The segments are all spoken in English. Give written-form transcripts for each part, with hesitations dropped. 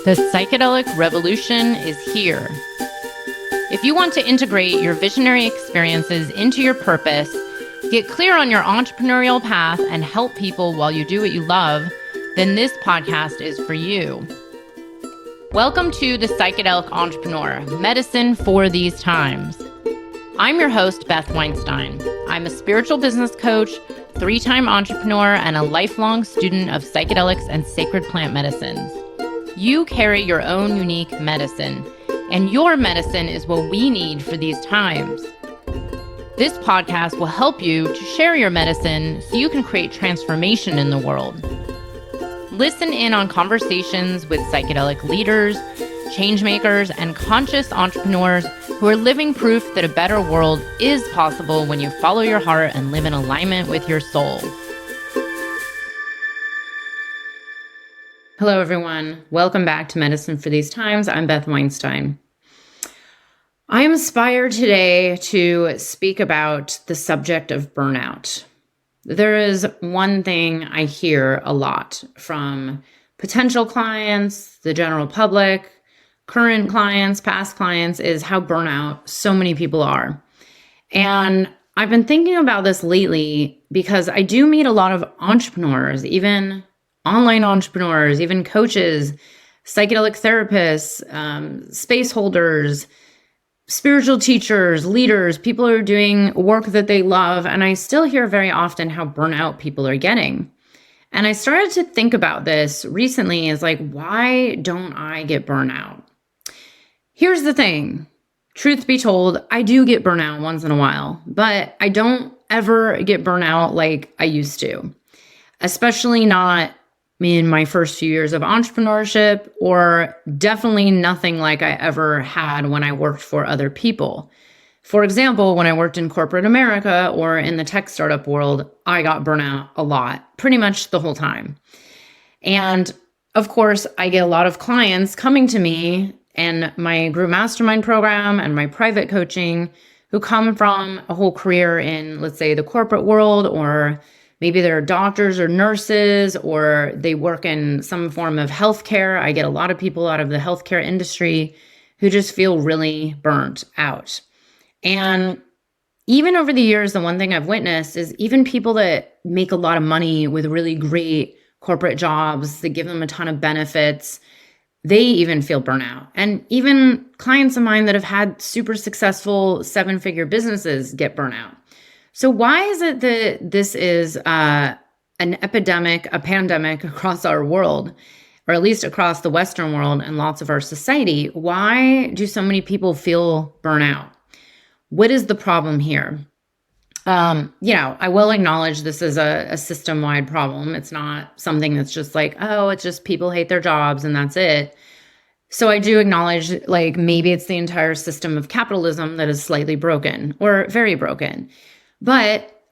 The psychedelic revolution is here. If you want to integrate your visionary experiences into your purpose, get clear on your entrepreneurial path, and help people while you do what you love, then this podcast is for you. Welcome to The Psychedelic Entrepreneur, Medicine for These Times. I'm your host, Beth Weinstein. I'm a spiritual business coach, 3-time entrepreneur, and a lifelong student of psychedelics and sacred plant medicines. You carry your own unique medicine, and your medicine is what we need for these times. This podcast will help you to share your medicine so you can create transformation in the world. Listen in on conversations with psychedelic leaders, changemakers, and conscious entrepreneurs who are living proof that a better world is possible when you follow your heart and live in alignment with your soul. Hello, everyone. Welcome back to Medicine for These Times. I'm Beth Weinstein. I am inspired today to speak about the subject of burnout. There is one thing I hear a lot from potential clients, the general public, current clients, past clients, is how burnout so many people are. And I've been thinking about this lately because I do meet a lot of entrepreneurs, even online entrepreneurs, even coaches, psychedelic therapists, space holders, spiritual teachers, leaders, people who are doing work that they love. And I still hear very often how burnout people are getting. And I started to think about this recently as like, why don't I get burnout? Here's the thing. Truth be told, I do get burnout once in a while, but I don't ever get burnout like I used to, especially not in my first few years of entrepreneurship, or definitely nothing like I ever had when I worked for other people. For example, when I worked in corporate America or in the tech startup world, I got burnout a lot, pretty much the whole time. And of course, I get a lot of clients coming to me and my group mastermind program and my private coaching who come from a whole career in, let's say, the corporate world, or maybe they're doctors or nurses, or they work in some form of healthcare. I get a lot of people out of the healthcare industry who just feel really burnt out. And even over the years, the one thing I've witnessed is even people that make a lot of money with really great corporate jobs that give them a ton of benefits, they even feel burnout. And even clients of mine that have had super successful 7-figure businesses get burnout. So why is it that this is an epidemic, a pandemic across our world, or at least across the Western world and lots of our society? Why do so many people feel burnout? What is the problem here? I will acknowledge this is a system-wide problem. It's not something that's just like, oh, it's just people hate their jobs and that's it. So I do acknowledge, like, maybe it's the entire system of capitalism that is slightly broken or very broken. But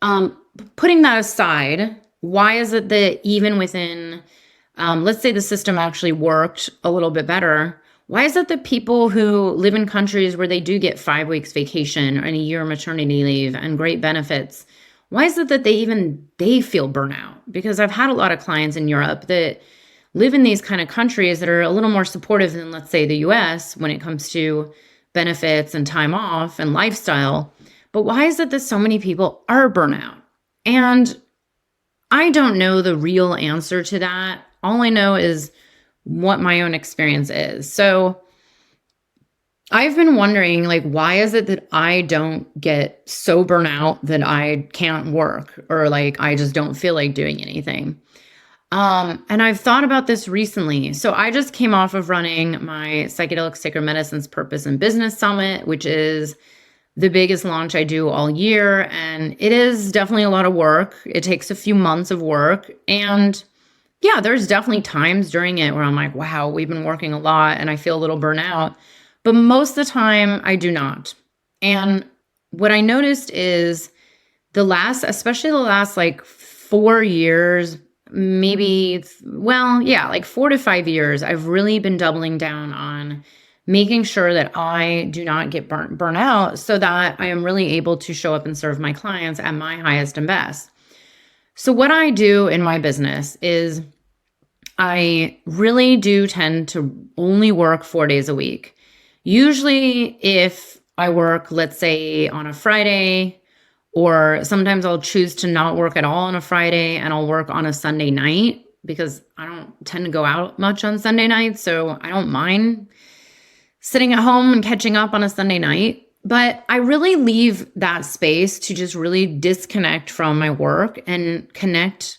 putting that aside, why is it that even within, let's say the system actually worked a little bit better, why is it that people who live in countries where they do get 5 weeks vacation and a year maternity leave and great benefits, why is it that they feel burnout? Because I've had a lot of clients in Europe that live in these kind of countries that are a little more supportive than, let's say, the US when it comes to benefits and time off and lifestyle. But why is it that so many people are burnout? And I don't know the real answer to that. All I know is what my own experience is. So I've been wondering, like, why is it that I don't get so burnout that I can't work, or like I just don't feel like doing anything? And I've thought about this recently. So I just came off of running my Psychedelic Sacred Medicines Purpose and Business Summit, which is the biggest launch I do all year. And it is definitely a lot of work. It takes a few months of work. And yeah, there's definitely times during it where I'm like, wow, we've been working a lot and I feel a little burnout. But most of the time I do not. And what I noticed is especially the last like 4 years, like 4 to 5 years, I've really been doubling down on making sure that I do not get burnt out so that I am really able to show up and serve my clients at my highest and best. So what I do in my business is I really do tend to only work 4 days a week. Usually, if I work, let's say on a Friday, or sometimes I'll choose to not work at all on a Friday and I'll work on a Sunday night because I don't tend to go out much on Sunday nights. So I don't mind sitting at home and catching up on a Sunday night. But I really leave that space to just really disconnect from my work and connect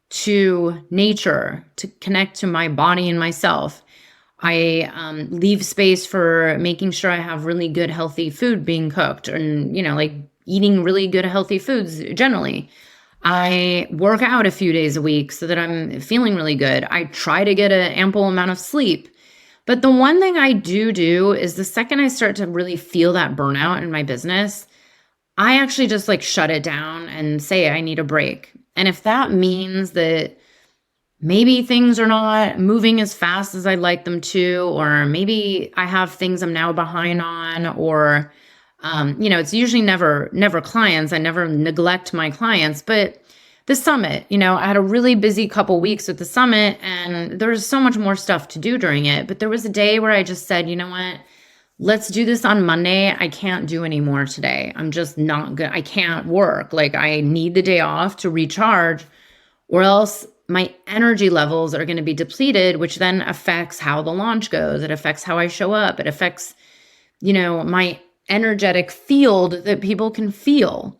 to nature, to connect to my body and myself. I leave space for making sure I have really good, healthy food being cooked and, like eating really good, healthy foods generally. I work out a few days a week so that I'm feeling really good. I try to get an ample amount of sleep. But the one thing I do is the second I start to really feel that burnout in my business, I actually just shut it down and say I need a break. And if that means that maybe things are not moving as fast as I'd like them to, or maybe I have things I'm now behind on, or, it's usually never clients. I never neglect my clients, but the summit, I had a really busy couple weeks with the summit and there was so much more stuff to do during it. But there was a day where I just said, you know what, let's do this on Monday. I can't do any more today. I'm just not good. I can't work. I need the day off to recharge, or else my energy levels are going to be depleted, which then affects how the launch goes. It affects how I show up. It affects, my energetic field that people can feel.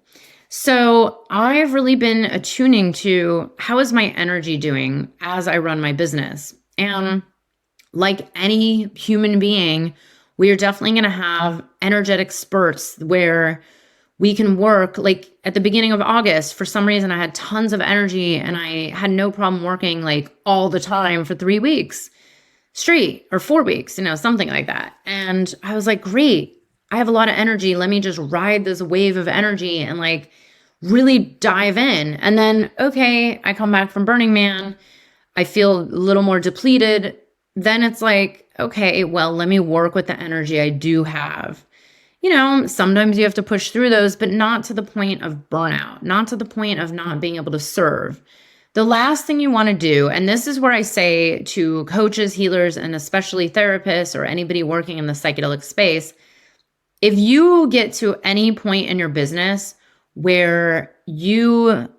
So I've really been attuning to how is my energy doing as I run my business. And like any human being, we are definitely going to have energetic spurts where we can work. At the beginning of August, for some reason, I had tons of energy and I had no problem working all the time for 3 weeks straight, or 4 weeks, something like that. And I was like, great, I have a lot of energy. Let me just ride this wave of energy and really dive in. And then, okay, I come back from Burning Man. I feel a little more depleted. Then it's okay, well, let me work with the energy I do have. Sometimes you have to push through those, but not to the point of burnout, not to the point of not being able to serve. The last thing you want to do, and this is where I say to coaches, healers, and especially therapists or anybody working in the psychedelic space, if you get to any point in your business where you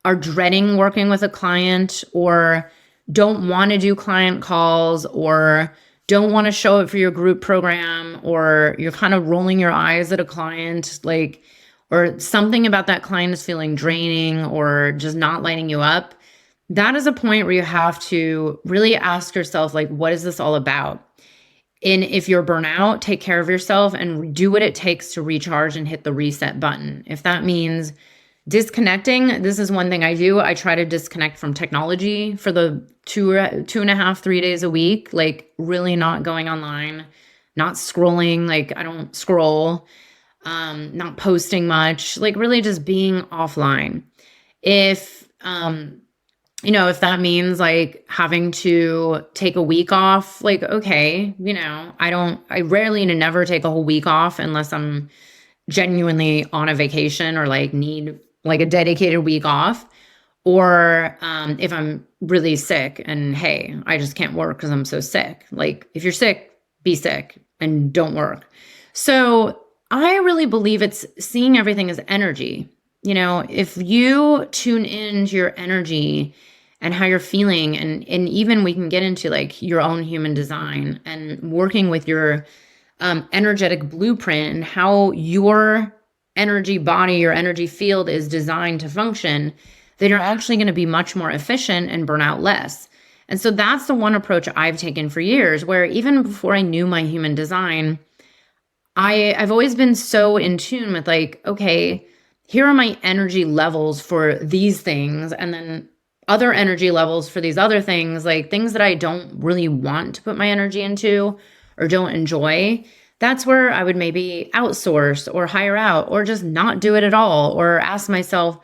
are dreading working with a client, or don't want to do client calls, or don't want to show up for your group program, or you're kind of rolling your eyes at a client, or something about that client is feeling draining or just not lighting you up, that is a point where you have to really ask yourself, what is this all about? And if you're burnout, take care of yourself and do what it takes to recharge and hit the reset button. If that means disconnecting, this is one thing I do. I try to disconnect from technology for the 2.5, 3 days a week, really not going online, not scrolling. I don't scroll, not posting much, really just being offline. If, if that means having to take a week off, okay, I rarely to never take a whole week off unless I'm genuinely on a vacation or need a dedicated week off. Or if I'm really sick and hey, I just can't work because I'm so sick. If you're sick, be sick and don't work. So I really believe it's seeing everything as energy. If you tune into your energy and how you're feeling, and even we can get into your own human design and working with your energetic blueprint and how your energy body, your energy field is designed to function, then you're actually going to be much more efficient and burn out less. And so that's the one approach I've taken for years, where even before I knew my human design, I've always been so in tune with okay, here are my energy levels for these things, and then other energy levels for these other things, things that I don't really want to put my energy into or don't enjoy. That's where I would maybe outsource or hire out or just not do it at all, or ask myself,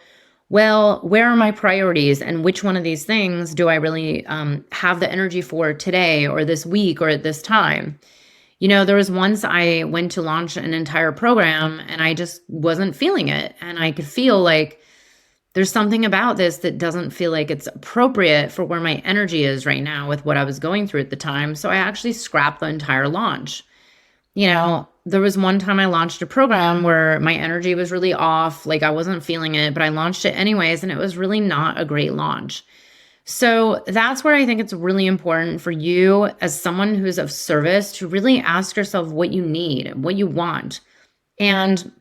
well, where are my priorities and which one of these things do I really have the energy for today or this week or at this time? There was once I went to launch an entire program and I just wasn't feeling it. And I could feel there's something about this that doesn't feel like it's appropriate for where my energy is right now with what I was going through at the time. So I actually scrapped the entire launch. There was one time I launched a program where my energy was really off, like I wasn't feeling it, but I launched it anyways, and it was really not a great launch. So that's where I think it's really important for you as someone who's of service to really ask yourself what you need, what you want. And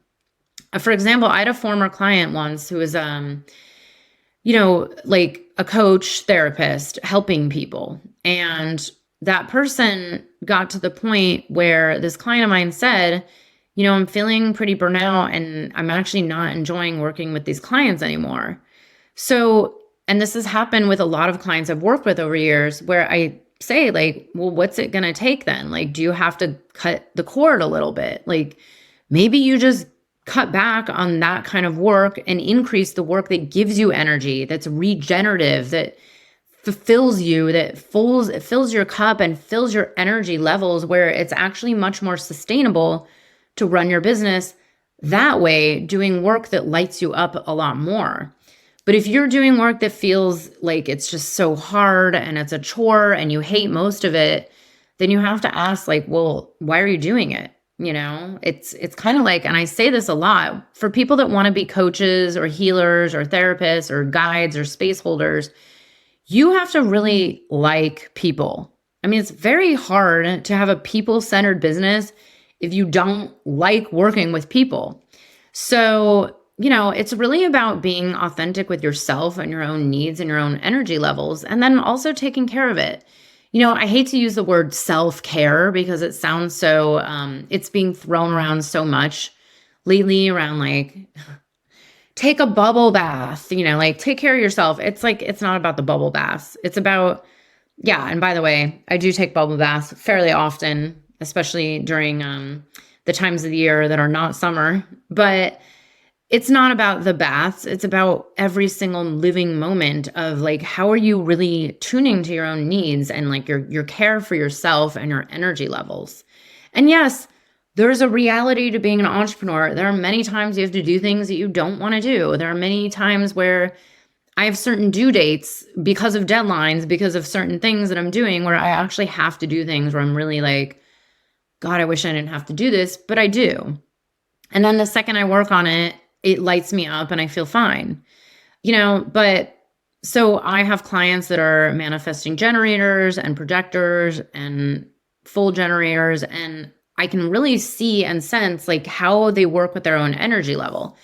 for example, I had a former client once who was, like a coach, therapist, helping people. And that person got to the point where this client of mine said, I'm feeling pretty burnt out and I'm actually not enjoying working with these clients anymore. So, and this has happened with a lot of clients I've worked with over years where I say like, well, what's it going to take then? Like, do you have to cut the cord a little bit? Like maybe you just cut back on that kind of work and increase the work that gives you energy, that's regenerative, that fulfills you, that fills your cup and fills your energy levels where it's actually much more sustainable to run your business that way, doing work that lights you up a lot more. But if you're doing work that feels like it's just so hard and it's a chore and you hate most of it, then you have to ask like, well, why are you doing it? It's kind of like, and I say this a lot for people that want to be coaches or healers or therapists or guides or space holders, you have to really like people. I mean, it's very hard to have a people-centered business if you don't like working with people. So, it's really about being authentic with yourself and your own needs and your own energy levels, and then also taking care of it. I hate to use the word self-care because it sounds so, it's being thrown around so much lately around like, take a bubble bath, like take care of yourself. It's like, it's not about the bubble baths. It's about, yeah. And by the way, I do take bubble baths fairly often, especially during the times of the year that are not summer, but it's not about the baths. It's about every single living moment of like, how are you really tuning to your own needs and like your care for yourself and your energy levels? And yes, there's a reality to being an entrepreneur. There are many times you have to do things that you don't want to do. There are many times where I have certain due dates because of deadlines, because of certain things that I'm doing where I actually have to do things where I'm really like, God, I wish I didn't have to do this, but I do. And then the second I work on it, it lights me up and I feel fine, but so I have clients that are manifesting generators and projectors and full generators, and I can really see and sense like how they work with their own energy level.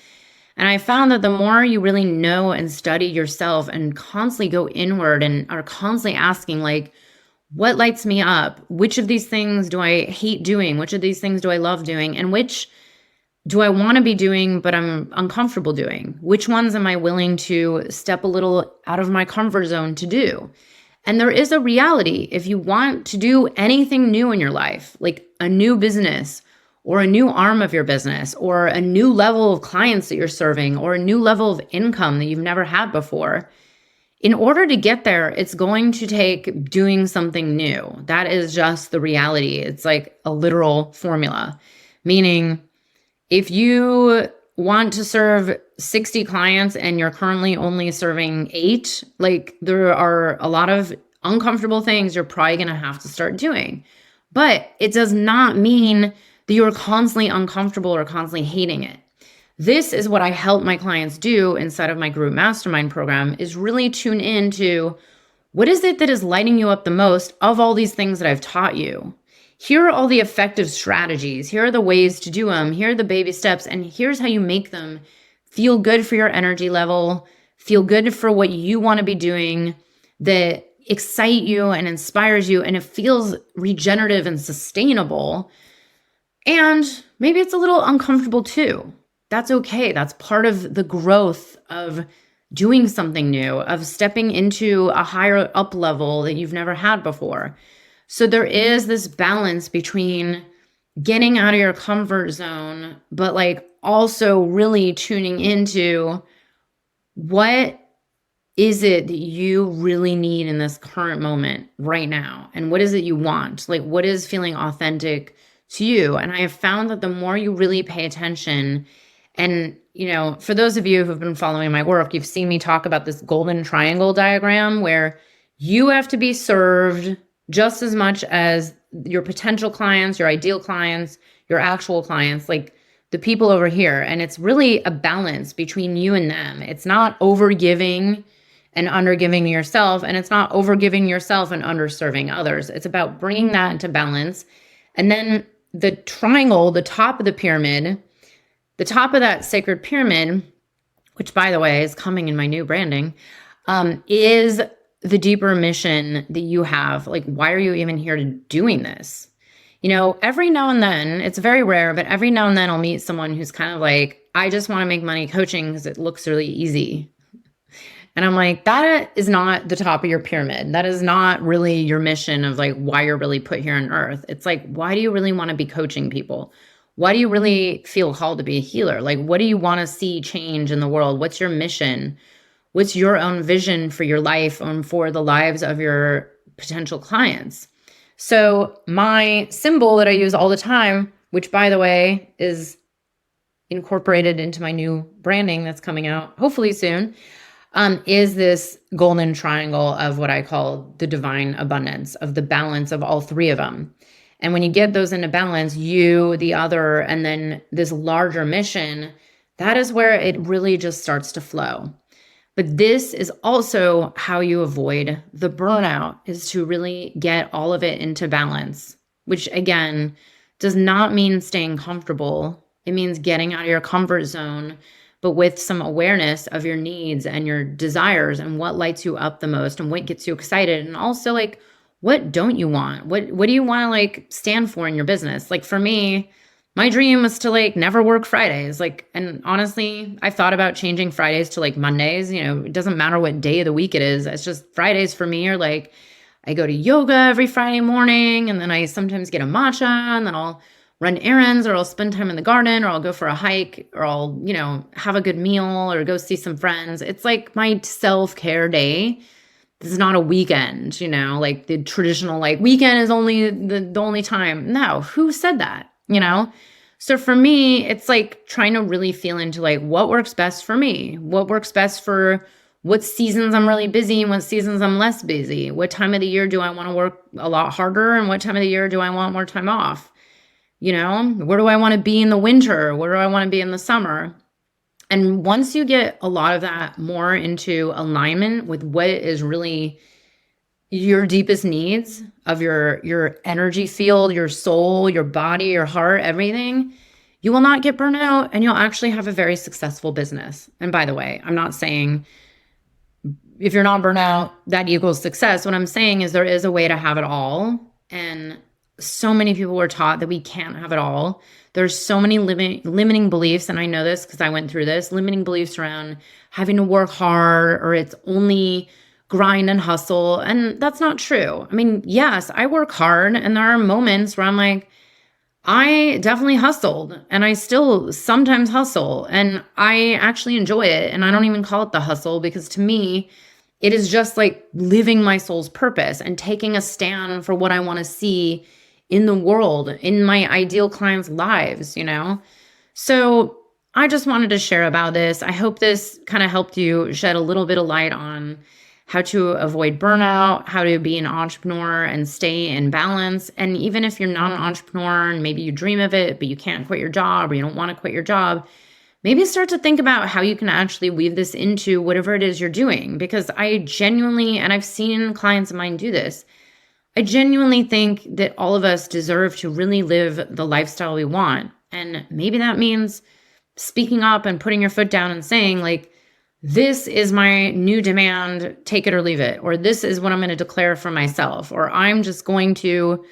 And I found that the more you really know and study yourself and constantly go inward and are constantly asking like, what lights me up? Which of these things do I hate doing? Which of these things do I love doing? And which do I want to be doing, but I'm uncomfortable doing? Which ones am I willing to step a little out of my comfort zone to do? And there is a reality. If you want to do anything new in your life, like a new business or a new arm of your business or a new level of clients that you're serving or a new level of income that you've never had before, in order to get there, it's going to take doing something new. That is just the reality. It's like a literal formula, meaning if you want to serve 60 clients and you're currently only serving 8, like there are a lot of uncomfortable things you're probably going to have to start doing. But it does not mean that you're constantly uncomfortable or constantly hating it. This is what I help my clients do inside of my group mastermind program, is really tune into what is it that is lighting you up the most of all these things that I've taught you. Here are all the effective strategies. Here are the ways to do them. Here are the baby steps. And here's how you make them feel good for your energy level, feel good for what you want to be doing, that excite you and inspires you, and it feels regenerative and sustainable. And maybe it's a little uncomfortable too. That's okay. That's part of the growth of doing something new, of stepping into a higher up level that you've never had before. So there is this balance between getting out of your comfort zone, but like also really tuning into what is it that you really need in this current moment right now? And what is it you want? Like, what is feeling authentic to you? And I have found that the more you really pay attention and, for those of you who've been following my work, you've seen me talk about this golden triangle diagram where you have to be served just as much as your potential clients, your ideal clients, your actual clients, like the people over here. And it's really a balance between you and them. It's not overgiving and undergiving yourself, and it's not overgiving yourself and underserving others. It's about bringing that into balance. And then the triangle, the top of the pyramid, the top of that sacred pyramid, which by the way is coming in my new branding, is the deeper mission that you have. Like, why are you even here to doing this? Every now and then, it's very rare, but every now and then I'll meet someone who's kind of like, I just want to make money coaching because it looks really easy. And I'm like, that is not the top of your pyramid. That is not really your mission of like why you're really put here on earth. It's like, why do you really want to be coaching people? Why do you really feel called to be a healer? Like, what do you want to see change in the world? What's your mission? What's your own vision for your life and for the lives of your potential clients? So my symbol that I use all the time, which by the way is incorporated into my new branding that's coming out hopefully soon, is this golden triangle of what I call the divine abundance, of the balance of all three of them. And when you get those into balance, you, the other, and then this larger mission, that is where it really just starts to flow. But this is also how you avoid the burnout, is to really get all of it into balance, which again, does not mean staying comfortable. It means getting out of your comfort zone, but with some awareness of your needs and your desires and what lights you up the most and what gets you excited. And also like, what don't you want? What do you want to like stand for in your business? Like for me, my dream was to like never work Fridays. Like, and honestly, I've thought about changing Fridays to like Mondays. It doesn't matter what day of the week it is. It's just Fridays for me are like, I go to yoga every Friday morning, and then I sometimes get a matcha, and then I'll run errands, or I'll spend time in the garden, or I'll go for a hike, or I'll, have a good meal or go see some friends. It's like my self-care day. This is not a weekend, like the traditional, like weekend is only the only time. No, who said that? So for me, it's like trying to really feel into like what works best for me, what works best for what seasons I'm really busy and what seasons I'm less busy. What time of the year do I want to work a lot harder, and what time of the year do I want more time off? Where do I want to be in the winter? Where do I want to be in the summer? And once you get a lot of that more into alignment with what is really your deepest needs of your energy field, your soul, your body, your heart, everything, you will not get burnt out, and you'll actually have a very successful business. And by the way, I'm not saying if you're not burnt out, that equals success. What I'm saying is there is a way to have it all. And so many people were taught that we can't have it all. There's so many limiting beliefs, and I know this because I went through this, limiting beliefs around having to work hard, or it's only grind and hustle. And that's not true. I mean, yes, I work hard, and there are moments where I'm like, I definitely hustled, and I still sometimes hustle, and I actually enjoy it. And I don't even call it the hustle, because to me, it is just like living my soul's purpose and taking a stand for what I want to see in the world, in my ideal clients' lives, So I just wanted to share about this. I hope this kind of helped you shed a little bit of light on how to avoid burnout, how to be an entrepreneur and stay in balance. And even if you're not an entrepreneur and maybe you dream of it, but you can't quit your job, or you don't want to quit your job, maybe start to think about how you can actually weave this into whatever it is you're doing. Because I genuinely, and I've seen clients of mine do this, I genuinely think that all of us deserve to really live the lifestyle we want. And maybe that means speaking up and putting your foot down and saying like, this is my new demand, take it or leave it. Or this is what I'm going to declare for myself. Or I'm just going to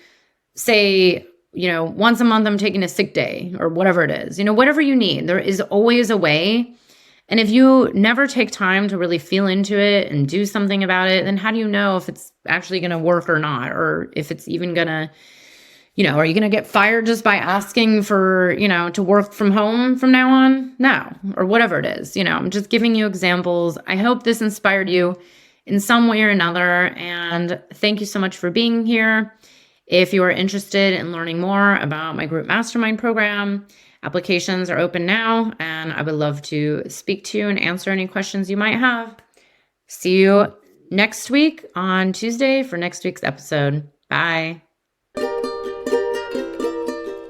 say, once a month I'm taking a sick day, or whatever it is, whatever you need. There is always a way. And if you never take time to really feel into it and do something about it, then how do you know if it's actually going to work or not? Or if it's even going to, are you going to get fired just by asking for, to work from home from now on? No, or whatever it is. I'm just giving you examples. I hope this inspired you in some way or another. And thank you so much for being here. If you are interested in learning more about my group mastermind program, Applications are open now, and I would love to speak to you and answer any questions you might have. See you next week on Tuesday for next week's episode. Bye.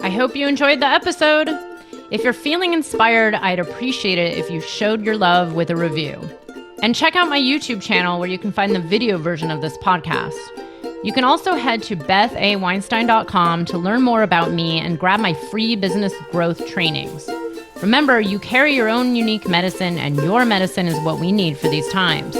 I hope you enjoyed the episode. If you're feeling inspired, I'd appreciate it if you showed your love with a review. And check out my YouTube channel where you can find the video version of this podcast. You can also head to bethaweinstein.com to learn more about me and grab my free business growth trainings. Remember, you carry your own unique medicine, and your medicine is what we need for these times.